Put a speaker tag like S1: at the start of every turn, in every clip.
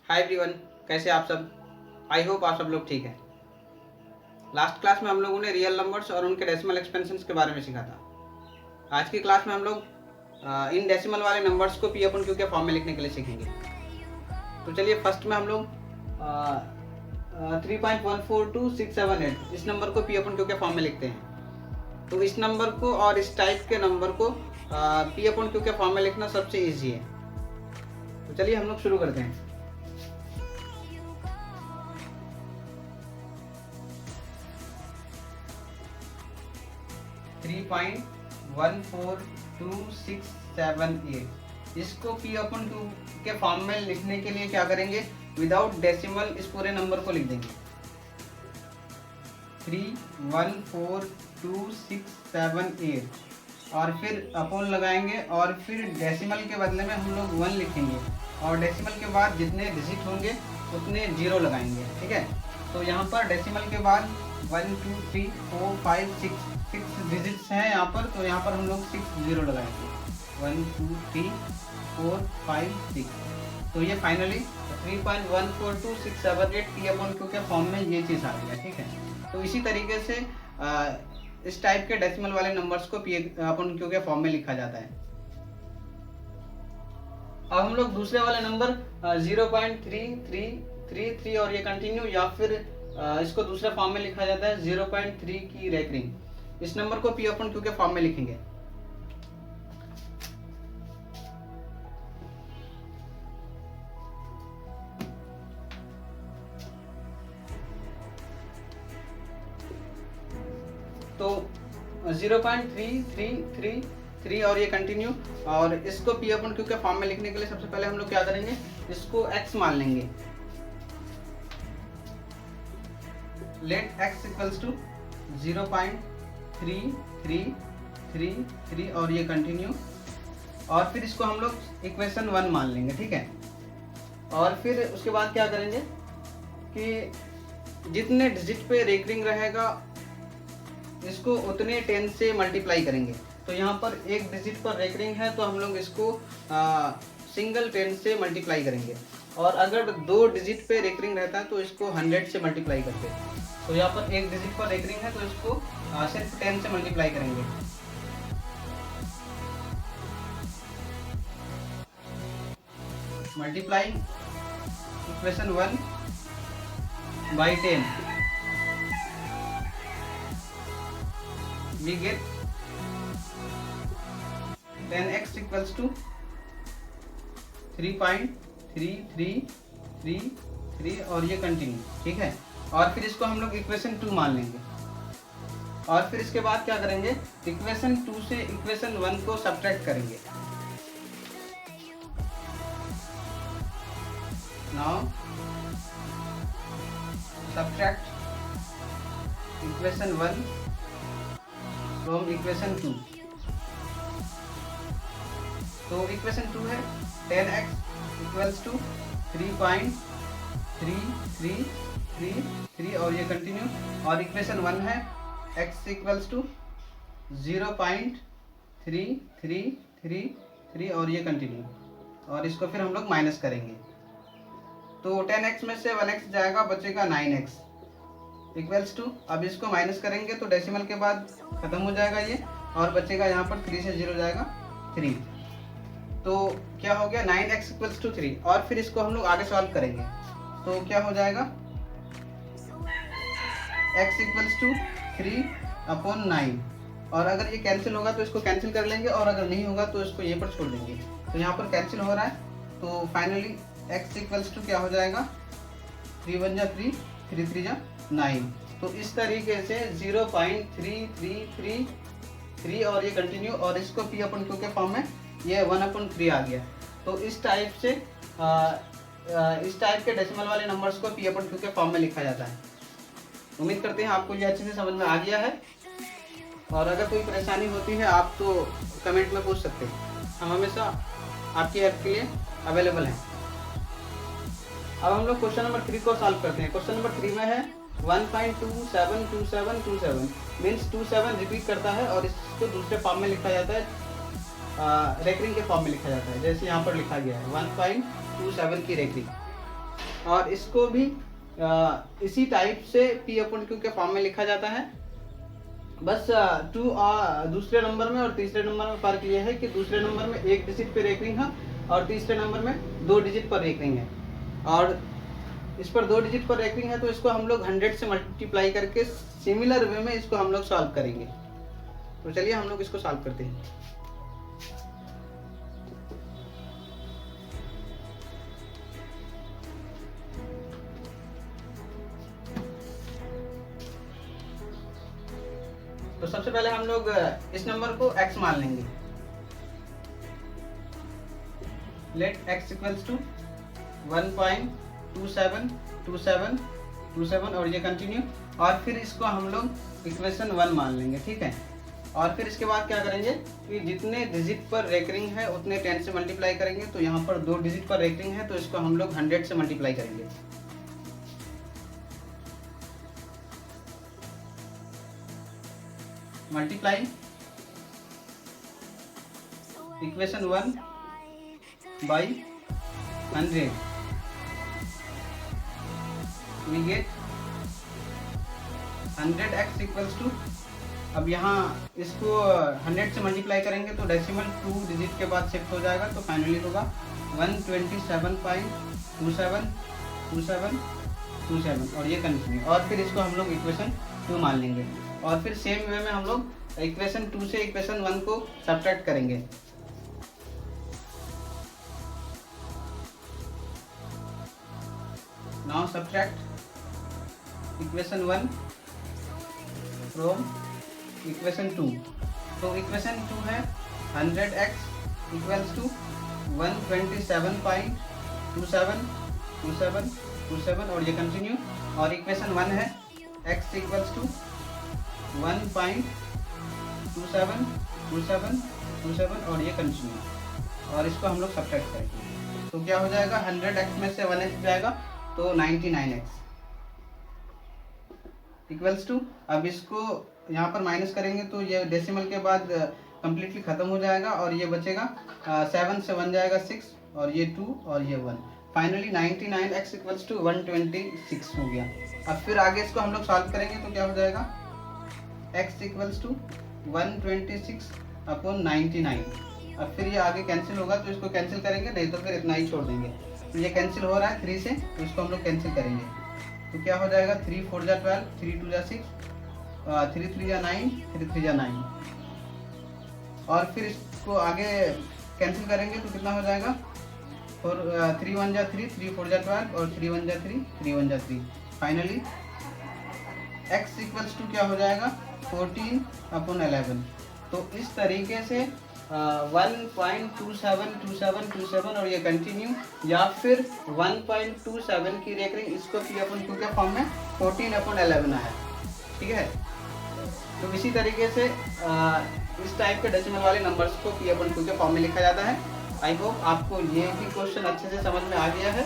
S1: Hi everyone, कैसे आप सब। आई होप आप सब लोग ठीक हैं। लास्ट क्लास में हम लोगों ने रियल नंबर्स और उनके डेसिमल एक्सपेंशंस के बारे में सीखा था। आज की क्लास में हम लोग इन डेसिमल वाले नंबर्स को पी अपन क्यू के फॉर्म में लिखने के लिए सीखेंगे। तो चलिए फर्स्ट में हम लोग 3.142678 इस नंबर को पी अपन क्यू के फॉर्म में लिखते हैं। तो इस नंबर को और इस टाइप के नंबर को पी अपन क्यू के फॉर्म में लिखना सबसे ईजी है। तो चलिए हम लोग शुरू करते हैं। 3.142678 इसको पी अपन क्यू के फॉर्म में लिखने के लिए क्या करेंगे, विदाउट डेसिमल इस पूरे नंबर को लिख देंगे 3142678 और फिर अपॉन लगाएंगे और फिर डेसिमल के बदले में हम लोग 1 लिखेंगे और डेसिमल के बाद जितने डिजिट होंगे उतने 0 लगाएंगे। ठीक है, तो यहाँ पर डेसिमल के बाद 1 2 3 4 5 6 डिजिट्स हैं यहाँ पर, तो यहाँ पर हम लोग 6 0 लगाएंगे 1 2 3 4 5 6। तो ये फाइनली 3.142678 पी अपॉन क्यू के फॉर्म में ये चीज़ आ गया। ठीक है, तो इसी तरीके से इस टाइप के डेसिमल वाले नंबर्स को पी अपॉन क्यू के फॉर्म में लिखा जाता है। अब हम लोग दूसरे वाले नंबर 0.3333 और ये कंटिन्यू या फिर इसको दूसरे फॉर्म में लिखा जाता है 0.3 की रेकरिंग। इस नंबर को पी अपॉन क्यू के फॉर्म में लिखेंगे। तो 0.3333 और ये कंटिन्यू और इसको पी अपॉन क्यू के फॉर्म में लिखने के लिए सबसे पहले हम लोग क्या करेंगे, इसको x मान लेंगे। लेट x इक्वल्स टू 0.3333 और ये कंटिन्यू और फिर इसको हम लोग इक्वेशन 1 मान लेंगे। ठीक है, और फिर उसके बाद क्या करेंगे कि जितने डिजिट पे रेकरिंग रहेगा इसको उतने 10 से मल्टीप्लाई करेंगे। तो यहाँ पर एक डिजिट पर रेकरिंग है तो हम लोग इसको सिंगल 10 से मल्टीप्लाई करेंगे और अगर 2 डिजिट पे रेकरिंग रहता है तो इसको 100 से मल्टीप्लाई करते हैं। तो यहाँ पर एक डिजिट पर रेकरिंग है तो इसको सिर्फ 10 से मल्टीप्लाई करेंगे। Multiply equation 1 by 10 we get 10x equals to 3.3333 और ये कंटिन्यू। ठीक है, और फिर इसको हम लोग इक्वेशन 2 मान लेंगे और फिर इसके बाद क्या करेंगे, इक्वेशन 2 से इक्वेशन 1 को सब्ट्रैक्ट करेंगे। Now subtract equation 1 from equation 2। तो इक्वेशन 2 है 10x इक्वल्स टू 3.3333 और ये कंटिन्यू और इक्वेशन 1 है x इक्वल्स टू 0.3333 और ये कंटिन्यू और इसको फिर हम लोग माइनस करेंगे। तो 10x में से 1x जाएगा, बचेगा 9x इक्वल्स टू, अब इसको माइनस करेंगे तो डेसिमल के बाद खत्म हो जाएगा ये और बचेगा यहाँ पर 3 से 0 जाएगा 3। तो क्या हो गया 9x इक्वल्स टू 3 और फिर इसको हम लोग आगे सॉल्व करेंगे तो क्या हो जाएगा x इक्वल्स टू 3/9 और अगर ये कैंसिल होगा तो इसको कैंसिल कर लेंगे और अगर नहीं होगा तो इसको ये पर छोड़ देंगे। तो यहाँ पर कैंसिल हो रहा है तो फाइनली x इक्वल्स टू क्या हो जाएगा 3 1 जा 3 3 3 जा 9। तो इस तरीके से 0.3333 और ये कंटिन्यू और इसको पी अपन क्यू के फॉर्म में ये 1/3 आ गया। तो इस टाइप से इस टाइप के डेसिमल वाले नंबर्स को पी अपन क्यू के फॉर्म में लिखा जाता है। उम्मीद करते हैं आपको ये अच्छे से समझ में आ गया है और अगर कोई परेशानी होती है आप तो कमेंट में पूछ सकते हैं, हम हमेशा आपकी हेल्प के लिए अवेलेबल हैं। अब हम लोग क्वेश्चन नंबर 3 को सॉल्व करते हैं। क्वेश्चन नंबर 3 में है 1.272727 मीन्स 27 रिपीट करता है और इसको दूसरे फॉर्म में लिखा जाता है, रेकरिंग के फॉर्म में लिखा जाता है, जैसे यहाँ पर लिखा गया है 1.27 की रेकरिंग। और इसको भी इसी टाइप से पी अपॉन क्यू के फॉर्म में लिखा जाता है। बस दूसरे नंबर में और तीसरे नंबर में फर्क ये है कि दूसरे नंबर में एक डिजिट पर रेकरिंग है और तीसरे नंबर में 2 डिजिट पर रेकरिंग है। और इस पर 2 डिजिट पर रेकरिंग है तो इसको हम लोग 100 से मल्टीप्लाई करके सिमिलर वे में इसको हम लोग सॉल्व करेंगे। तो चलिए हम लोग इसको सॉल्व करते हैं। तो सबसे पहले हम लोग इस नंबर को x मान लेंगे। लेट x इक्वल्स टू 1.272727 और ये कंटिन्यू। और फिर इसको हम लोग इक्वेशन 1 मान लेंगे, ठीक है। और फिर इसके बाद क्या करेंगे कि जितने डिजिट पर रेकरिंग है उतने 10 से मल्टीप्लाई करेंगे। तो यहाँ पर 2 डिजिट पर रेकरिंग है तो इसको हम लोग 100 से मल्टीप्लाई करेंगे। Multiply equation 1 by 100 we get 100x equals to, अब यहाँ इसको 100 से मल्टीप्लाई करेंगे तो डेसिमल 2 डिजिट के बाद शिफ्ट हो जाएगा तो फाइनली होगा 127.272727 और ये कंटिन्यू। और फिर इसको हम लोग इक्वेशन 2 मान लेंगे। और फिर सेम वे में हम लोग इक्वेशन 2 से इक्वेशन 1 को सब्ट्रैक्ट करेंगे। Now subtract equation 1 from equation 2। तो इक्वेशन 2 है 100x इक्वल्स टू 127.272727 और ये कंटिन्यू। और इक्वेशन 1 है x इक्वल्स टू 1.272727 और ये कंटिन्यू। और इसको हम लोग सब्ट्रैक्ट करेंगे तो क्या हो जाएगा, 100x में से 1x जाएगा तो 99x इक्वल्स टू, अब इसको यहाँ पर माइनस करेंगे तो ये डेसिमल के बाद कंप्लीटली ख़त्म हो जाएगा और ये बचेगा 7 से 1 जाएगा 6 और ये 2 और ये 1। फाइनली 99x इक्वल्स टू 126 हो गया। अब फिर आगे इसको हम लोग सॉल्व करेंगे तो क्या हो जाएगा, x इक्वल्स टू 126/99। अब फिर ये आगे कैंसिल होगा तो इसको कैंसिल करेंगे, नहीं तो फिर इतना ही छोड़ देंगे। तो ये कैंसिल हो रहा है 3 से तो इसको हम लोग कैंसिल करेंगे तो क्या हो जाएगा 3 4 जा 12, 3 2 जा 6, 3 3 जा 9, 3 3 जा 9। और फिर इसको आगे कैंसिल करेंगे तो कितना हो जाएगा 3 1 जा 3, 3 4 जा 12 और 3 1 जा 3, 3 1 जा 3। फाइनली x इक्वल्स टू क्या हो जाएगा 14/11। तो इस तरीके से 1.272727 और ये कंटिन्यू या फिर 1.27 की रेकरिंग इसको पी अपन क्यू के फॉर्म में 14/11 आया, ठीक है। तो इसी तरीके से इस टाइप के डेसिमल वाले नंबर्स को पी अपन क्यू के फॉर्म में लिखा जाता है। आई होप आपको ये भी क्वेश्चन अच्छे से समझ में आ गया है।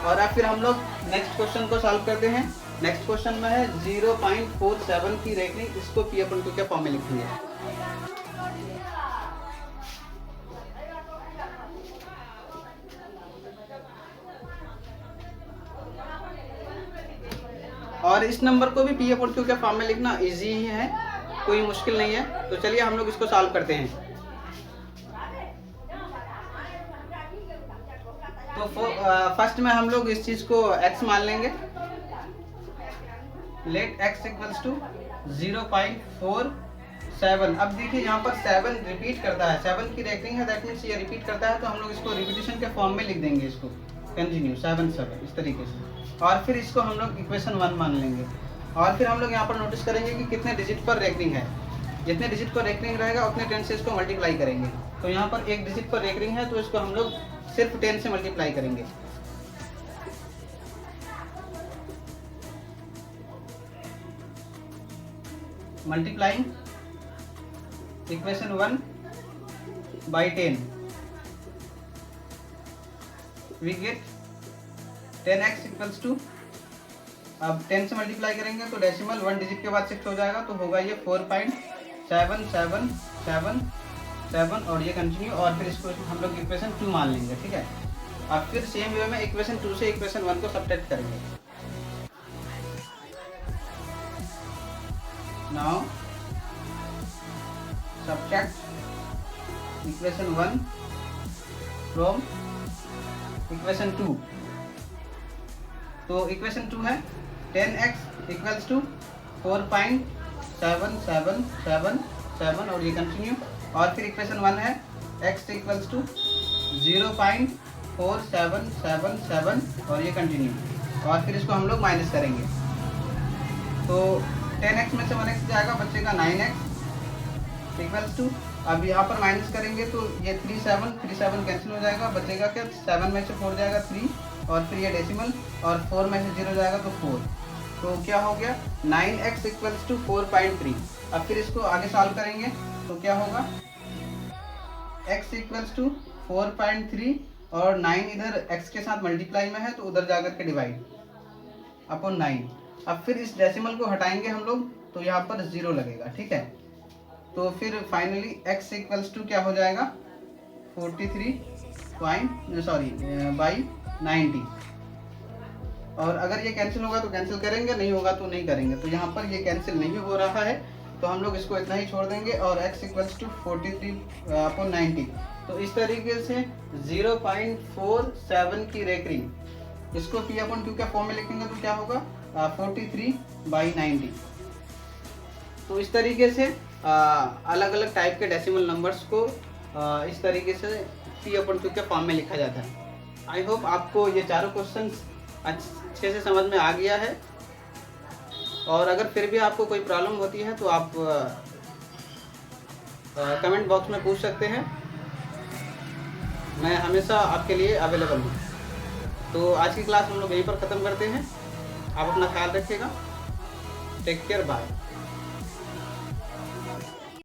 S1: और अब फिर हम लोग नेक्स्ट क्वेश्चन को सॉल्व करते हैं। नेक्स्ट क्वेश्चन में है 0.47 की रेकरिंग इसको पी अपन क्यू के फॉर्म में लिखेंगे। और इस नंबर को भी पी अपॉन क्यू के फॉर्म में लिखना इजी ही है, कोई मुश्किल नहीं है। तो चलिए हम लोग इसको सॉल्व करते हैं। तो फर्स्ट में हम लोग इस चीज को x मान लेंगे। Let x equals to 0.47। अब देखिए यहाँ पर 7 रिपीट करता है, 7 की रेकरिंग है, दैट मीन्स ये रिपीट करता है तो हम लोग इसको रिपीटिशन के फॉर्म में लिख देंगे, इसको कंटिन्यू 7 7 इस तरीके से। और फिर इसको हम लोग इक्वेशन 1 मान लेंगे। और फिर हम लोग यहाँ पर नोटिस करेंगे कि कितने डिजिट पर रेकरिंग है, जितने डिजिट पर रेकरिंग रहेगा उतने 10 से इसको मल्टीप्लाई करेंगे। तो यहाँ पर एक डिजिट पर रेकरिंग है तो इसको हम लोग सिर्फ 10 से मल्टीप्लाई करेंगे। Multiplying equation 1 by 10 we get 10x equals to, अब 10 से मल्टीप्लाई करेंगे तो डेसिमल 1 डिजिट के बाद शिफ्ट हो जाएगा तो होगा ये 4.7777 और ये कंटिन्यू। और फिर इसको हम लोग इक्वेशन 2 मान लेंगे, ठीक है। अब फिर सेम वे में इक्वेशन 2 से इक्वेशन 1 को सब्ट्रैक्ट करेंगे। Now subtract equation 1 from equation 2। तो इक्वेशन 2 है 10x इक्वल्स टू 4.7777 और ये कंटिन्यू। और फिर इक्वेशन 1 है x इक्वल्स टू 0.4777 और ये कंटिन्यू। और फिर इसको हम लोग माइनस करेंगे। तो 10x में से 1x जाएगा, बचेगा 9x इक्वल्स टू, अब यहाँ पर माइनस करेंगे तो ये 37 कैंसिल हो जाएगा, बचेगा क्या 7 में से 4 जाएगा 3 और फिर ये डेसिमल और 4 में से 0 जाएगा तो 4। तो क्या हो गया 9x इक्वल्स टू 4.3। अब फिर इसको आगे सॉल्व करेंगे तो क्या होगा x इक्वल्स टू 4.3 और 9 इधर x के साथ मल्टीप्लाई में है तो उधर जाकर के डिवाइड अपॉन 9। अब फिर इस डेसिमल को हटाएंगे हम लोग तो यहाँ पर 0 लगेगा, ठीक है। तो फिर फाइनली x इक्वल्स टू क्या हो जाएगा 43.90। और अगर ये कैंसिल होगा तो कैंसिल करेंगे, नहीं होगा तो नहीं करेंगे। तो यहाँ पर ये कैंसिल नहीं हो रहा है तो हम लोग इसको इतना ही छोड़ देंगे और x इक्वल्स टू 43/90। तो इस तरीके से 0.47 की रेकरिंग, इसको P/Q के फॉर्म में लिखेंगे तो क्या होगा 43/90। तो इस तरीके से अलग अलग टाइप के डेसिमल नंबर्स को इस तरीके से P/Q के फॉर्म में लिखा जाता है। आई होप आपको ये चारों क्वेश्चंस अच्छे से समझ में आ गया है। और अगर फिर भी आपको कोई प्रॉब्लम होती है तो आप कमेंट बॉक्स में पूछ सकते हैं, मैं हमेशा आपके लिए अवेलेबल हूँ। तो आज की क्लास हम लोग यहीं पर ख़त्म करते हैं। आप अपना ख्याल रखिएगा। Take care, bye.